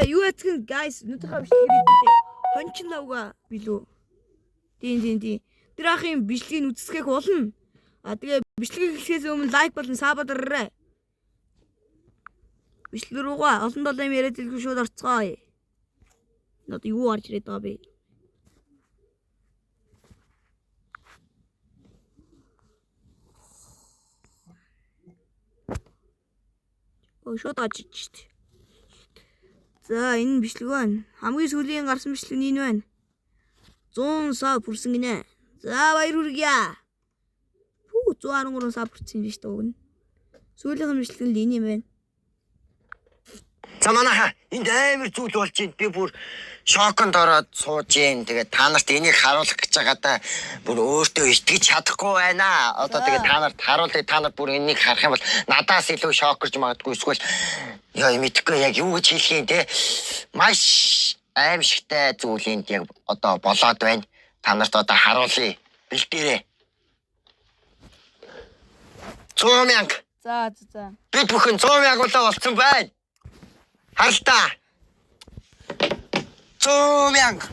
Юу яцгэн guys нүдхаа бичлэг хийдээ. Хончин лавга билүү. Тийм. Тэр ахын бичлэгийг үзсгэх болно. Тэгээ бичлэгийг хэлэхээс өмнө лайк болон саб дараарай. Бичлэг руугаа олон долоо юм яриад илгүй шууд орцгоё. Нот юу арч ирээд байгаа бэ? Шууд очиж. За энэ бичлэг байна. Хамгийн сүүлийн гарсан бичлэг нь энэ байна. 100 сав хүрсэн гинэ. За баяр хүргье. 113 сав хүрсэн биш дээ. Сүүлийн бичлэг нь энэ юм байна. За манайха энд амар зүйл болж байна. Би бүр шоконд ороод сууж гин. Тэгээд та нарт энийг харуулах гэж байгаадаа бүр өөртөө итгэж чадахгүй байна. Одоо тэгээд та нарт харуулъя. Та нар бүр энийг харах юм бол надаас илүү шокорж магадгүй. Эсвэл яа мэдхгүй яг юу гэж хэлэх юм те. Маш аимшигтай зүйлэнд яг одоо болоод байна. Та нарт одоо харуулъя. Бэлдээрэй. 100 мянга. За. Бид бүхэн 100 мянгуулаа болсон байна. Хальтаа. 100 мянга.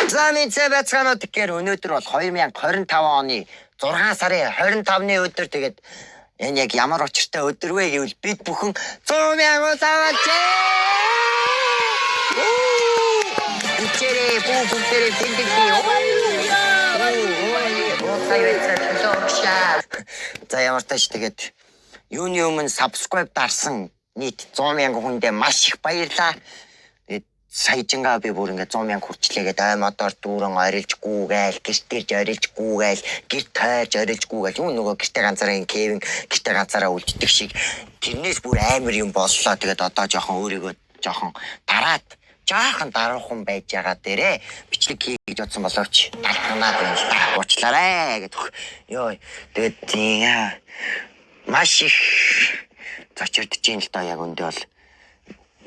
За мэдээ байцгаанууд гэхээр өнөөдөр бол 2025 оны 6 сарын 25-ны өдөр тэгээд энэ яг ямар учиртай өдөр вэ гэвэл бид бүхэн 100 мянга аваач. Ичээрээ бүгдээрээ тэндэглэе. За ямар тааш тэгээд юуны өмнө subscribe дарсан нийт 100 мянган хүндээ маш их баярлалаа. Саяжингаа би бүр ингээд 100 мянга хүрчлээгээд аймадаар дүүрэн орилжгүйгээл гэртэрж орилжгүйгээл гэрт тойрж орилжгүйгээл юу нөгөө гэртээ ганцаараа Кевин гэртээ ганцаараа үлддэг шиг тэрнээс бүр амар юм боллоо. Тэгээд одоо жоохон өөрийгөө жоохон дараад жоохон даруухан байж байгаа дээрээ бичлэг хий гэж бодсон боловч дарахнаад байна л та уучлаарай гэдэг. Йоо тэгээд маш их зочирдож юм л да яг үндэ бол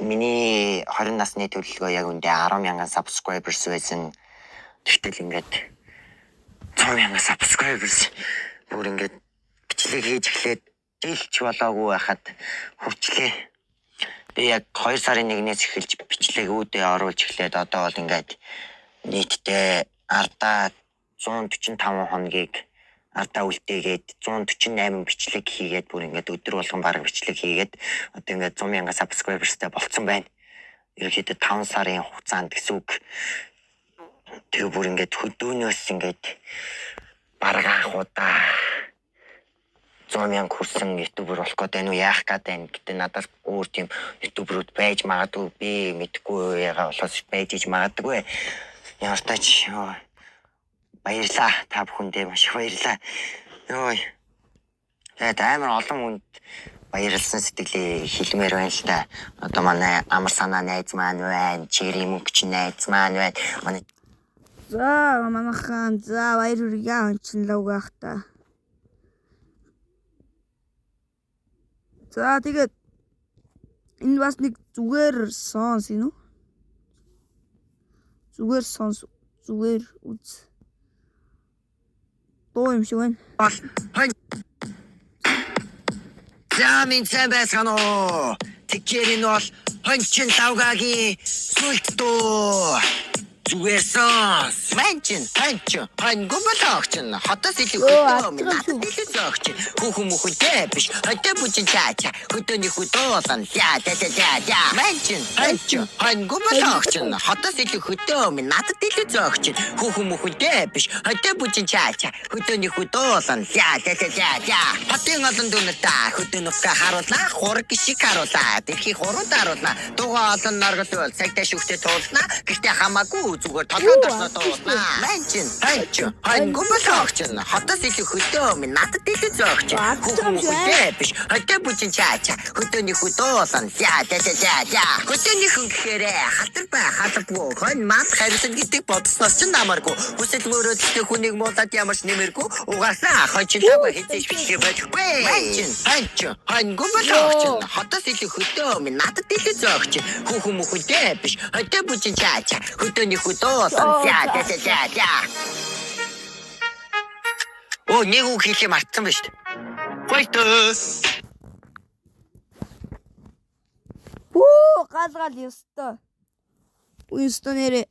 миний 20 насны төлөвлөгөө яг үндэ 10 мянган subscribers байсан. Тэгтэл ингээд 100 мянган subscribers бүр ингээд бичлэг хийж эхлээд жилч болоогүй байхад хүрчлээ. Би яг 2 сарын 1-ээс эхэлж бичлэг үүдээ оруулж эхлээд одоо бол ингээд нийтдээ ардаа 145 хоногийг ардаа үлдээгээд 148 бичлэг хийгээд бүр ингээд өдөр болгон баг бичлэг хийгээд одоо ингээд 100 мянган subscribersтай болцсон байна. Ерөнхийдөө 5 сарын хугацаанд гэсэн үг. Тэгээ бүр ингээд хөдөөнөөс ингээд баргаах удаа 100 мянга хүрсэн ютубер болох гээд байна уу яах гээд байна. Гэтэ надад өөр тийм ютуберүүд байж магадгүй би мэдгүй ягаа болохоос байж иж магадгүй. Ямар тач баярлаа та бүхэндээ маш их баярлаа. Йой. Тэгээд амар олон хүнд баярлсан сэтгэлээ хэлмээр байна л та. Одоо манай амар санаа найз маань байна, чири мөнгч найз маань байна. Манай За манайхан за баяр хүргье ончин лавгаах та. За тэгээд энэ бас нэг зүгээр сонс юм уу? Зүгээр сонс, зүгээр үз. Дуу юм шиг байна. За минь сайн байцгаана уу. Тэгэхээр энэ бол хончин лавгагийн сүлт дуу. Зүгээр сонс. Манчин, гомбологч нь хотоос илүү хөдөө надад илүү зогч. Хүүхэн мөхөдөө биш. Хотоо бүчин чаача. Хөдөөний хөдөөлөн за. Манчин, гомбологч нь хотоос илүү хөдөө надад илүү зогч. Хүүхэн мөхөдөө биш. Хотоо бүчин чаача. Хөдөөний хөдөөлөн за. Хотын олон дүнэлтэ хөдөөнөкө харуулнаа. Хураг гişиг харуулаа. Дэлхий хурууд харуулнаа. Дугаа олон наргал бол цагтаа шүхтээ туулнаа. Гэртээ хамаагүй зүгээр толгойд орсноо дуусна. Манчин, гомбологч нь хотоос илүү хөдөө надад илүү зогч. Хүүхэн мөхөдөө биш. Хотоо бүчин чаача. Хөдөөний хөдөөлөн за. Хөдөөний хүн гэхээр халтар бай халбгүй. Хон мат харьсан гэдэг бодсноос ч намаргүй. Хүсэл мөрөөдөлтэй хүнийг муулаад ямар ч нэмэргүй. Угаасаа хончлог хийж бичих байхгүй. Манчин, гомбологч нь хотоос илүү хөдөө надад илүү зогч. Хүүхэн мөхөдөө биш. Хотоо бүчин чаача. Хөдөөний хийхгүй дөө. За. Оо нэг үг хэлээ мартсан ба шүү дээ. Гойтос. Галгал ёстой. Уйсто нэрэ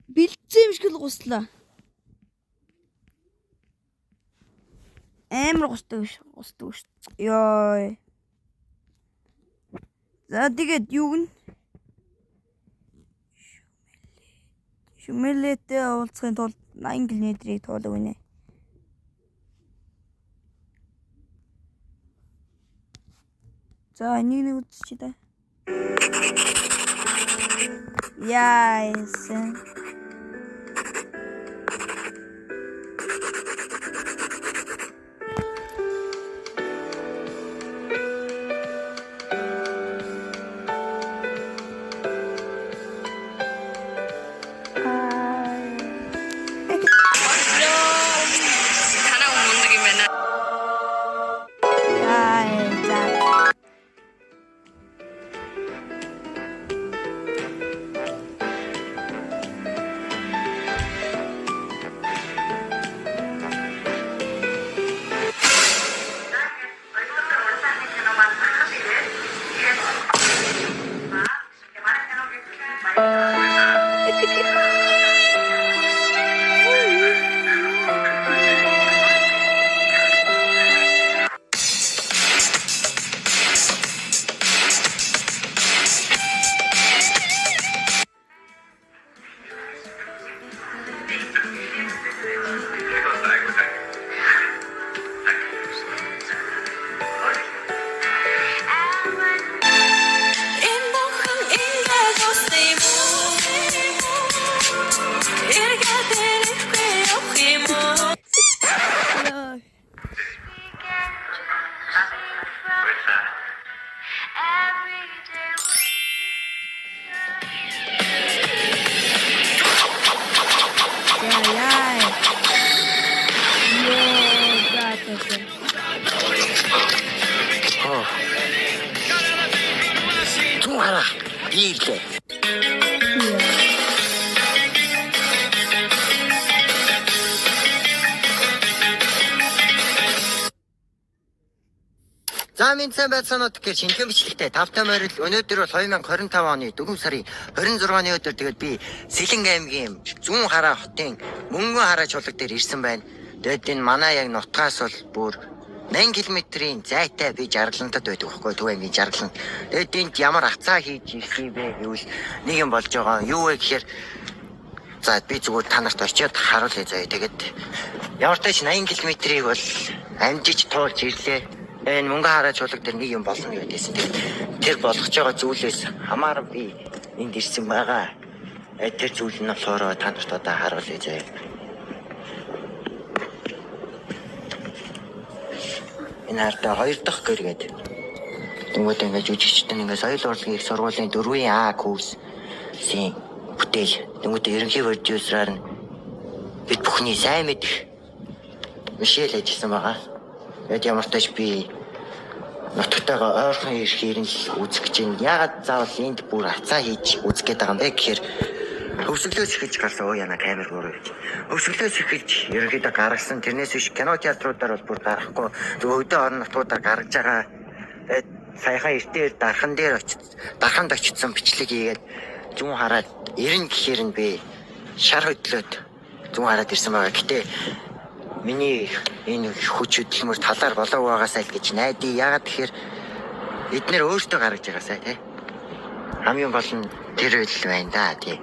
бэлдсэн юм шиг л гуслаа. Амар гусдаг шүү. Ёо. За тэгээд юу гэн? Шүмэлээтэй уулзахын тулд 80 км-ийг туулах гинэ. За нэг үзчих та. Яасан. Ийлээ. За минь сайн байцгаанууд гэх шинэхэн бичлэгтэй тавтай морил өнөөдөр бол 2025 оны 4 сарын 26-ны өдөр тэгээд би Сэлэн аймгийн Зүүн Хараа хотын Мөнгөн Хараа чуулга дээр ирсэн байна. Тэгээд энэ манай яг нутгаас бол бүр 80 км-ийн зайтай би Жаргалантад байдаг байхгүй Төв аймгийн Жаргалант. Тэгээд энд ямар хацаа хийж ирэх юм бэ гэвэл нэг юм болж байгаа. Юу вэ гэхээр за би зүгээр та нарт очиод харуулъя заяа. Тэгээд ямар ч тач 80 км-ийг бол амжиж туулж ирлээ. Энэ Мөнгөн Хараа чуулга дээр нэг юм болно гэдээсэн. Тэгээд тэр болгож байгаа зүйлээс хамааран би энд ирсэн байгаа. Тэр зүйл нь болохоор та нарт одоо харуулъя заяа. Энэ хартаа 2 дахь гэр гээд. Тэнгүүд ингээд жүжигчдэн ингээд соёл урлагийн их сургуулийн 4-ийн А курсын бүтээл. Тэнгүүд ерөнхий продюсераар нь бид бүхний сайн мэдэх Мишель ажилласан байгаа. Тэгээд ямар ч тач би нутагтайгаа ойрхон ирэхээр нь үзэх гэж байна. Яагаад заавал энд бүр хацаа хийж үзэх гээд байгаа юм бэ гэхээр өвсгөлөөс эхэлж гарсан уу яна камер гөрөө гэж. Өвсгөлөөс эхэлж ерөнхийдөө гаргасан. Тэрнээс биш кино театруудаар бол бүр гарахгүй. Зөв өдөө орон нутгуудаар гаргаж байгаа. Тэгээд саяхан эртээр дарханд очсон бичлэг хийгээд Зүүн Хараад 90 гэхээр нь би шар хөдлөөд Зүүн Хараад ирсэн байгаа. Гэтэ миний энэ хүч хөдөлмөр талаар болоог байгаасаа л гэж найдаа. Яагаад тэгэхээр эднэр өөртөө гаргаж байгаасаа тий. Хамгийн гол нь тэр үйл байна да тий.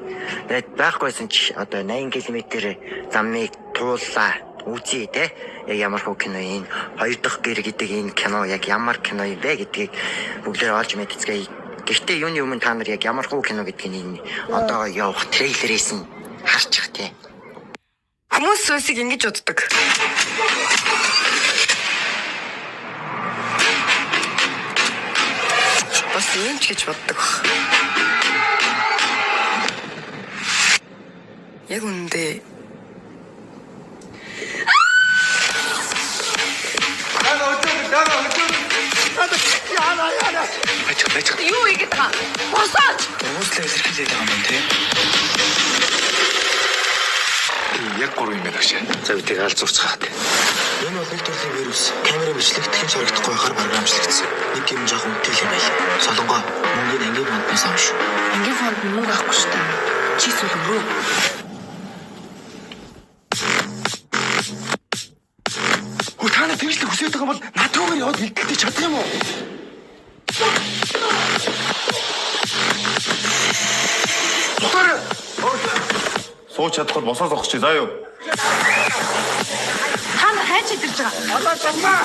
Тэгээд байхгүйсэн ч одоо 80 км замыг тууллаа үзье тий. Яг ямар хөө кино энэ 2 дахь гэр гэдэг энэ кино яг ямар кино юм бэ гэдгийг бүгдээр олж мэдцгээе. Гэхдээ юуны өмнө та нар яг ямар хөө кино гэдгийг энэ одоо явах трейлерээс нь харчих тий. Хүмүүс сүсийг ингэж боддог. Бас юм ч гэж боддог. Яг үндэ Яна. Юу ийгээд байгаа? Босооч. Ууслаа илэрхийлээд байгаа юм тий. 3 юм байна гэж. За би тийг алзуурцгаат. Энэ бол нэг төрлийн вирус. Камера бичлэгдэхин харагдахгүй байхаар програмчлагдсан. Нэг юм жоохон үтэл юм байл. Солонгоо мөнгөний ангийн фондноос авах шүү. Ангийн фонд мөнгө авахгүй шүү дээ. Чи сүлмрүү. Хөө та нар тэгжлэг хүсэж байгаа бол надгүйгээр яваад бэлдэлтэй чадах юм уу? Сутар! Сууч чадахгүй босоос авах чи заа юу? Та нар хайч идэрж байгаа. Одоо чамаа.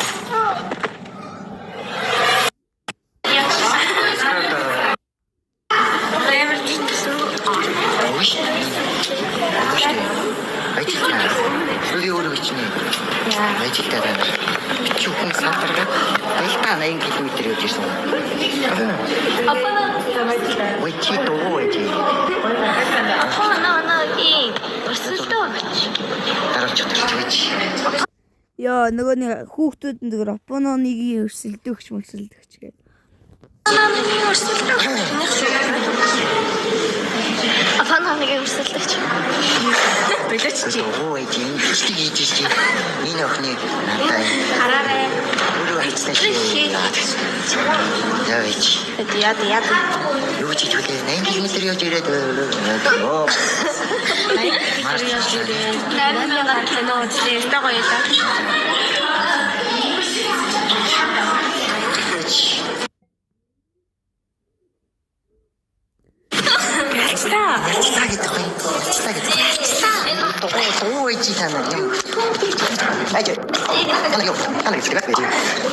Үгүй өөрөө бичнэ. Ажилтаа. Чухал сантарга. Байлтаа 80 км явж ирсэн. Ой чи доо чи. Дараач төрч. Яа, нөгөө нэг хүүхдүүд нь тэр Япононыгийн өрсөлдөгч мөрсөлдөгч гэдэг. Апананыгийн өрсөлдөгч. Билэч чи. Ой чи бичиг хийж чи. Энэ охины надаа. Хараарэ. Өөрөө хийсэн чи. Явж. Яд. Юу чи төлөө 80 км явж ирээд оо. Наймаа кино үзлээ. Тагоо яа. Ой чи тана юм. Ажи. Тана ихтэй байж.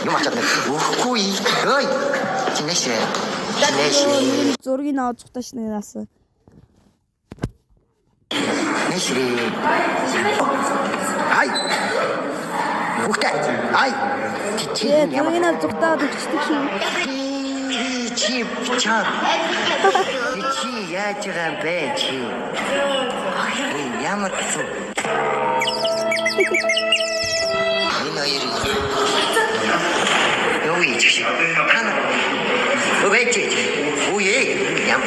Юм ачаад. Үгүй. Ой. Чинээшээ. Зургийг аваад цутааш нээс. Нэшрээ. Ай. Үхтэй. Ай. Зургийг аваад цутаад өгчдөг шүү. Чи чаа. Чи яаж байгаа бэ чи? Ямар ч юм. Энэ хоёрыг. Юу ийч чи? Хана. Өвэж чи. Үе. Ям.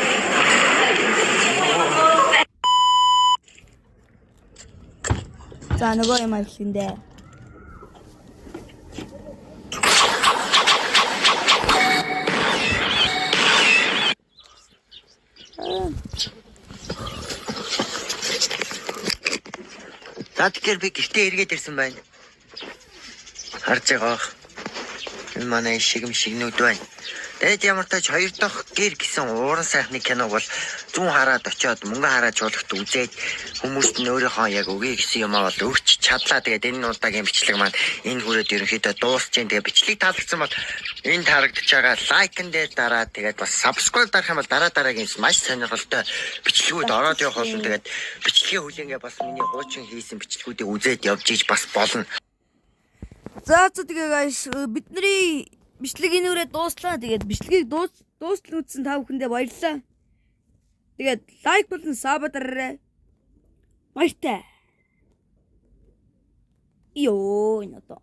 За нөгөө юм хэлэндээ. За тэгэхээр би гэртээ эргээд ирсэн байна. Харж байгаа. Энэ манай шигнүүд байна. Тэгээд ямар ч тач хоёр дахь гэр гэсэн ууран сайхны киног бол зүүн хараад очиод мөнгө хараад жуулахт үзээд хүмүүст нь өөрийнхөө яг үгүй гэсэн юм бол өгч чадлаа. Тэгээд энэ удаагийн бичлэг маань энэ хүрээд ерөнхийдөө дуусч जैन. Тэгээд бичлэг таалагдсан бол энэ тарагдж байгаа лайкн дээр дараа тэгээд бас subscribe дарах юм бол дараагийн маш сонирхолтой бичлэгүүд ороод явах болно. Тэгээд бичлэгийн хүлэнгээ бас миний хуучин хийсэн бичлэгүүдийг үзээд явж иж бас болно. За тэгээ guys бидний бичлэгийн нүрээ дууслаа. Тэгээд бичлэгийг дуустал үзсэн та бүхэндээ баярлалаа. Тэгээд лайк болон саб дараарай. Баяртай. Йоо энэ одоо.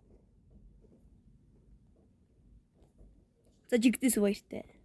За жигдээс баяртай.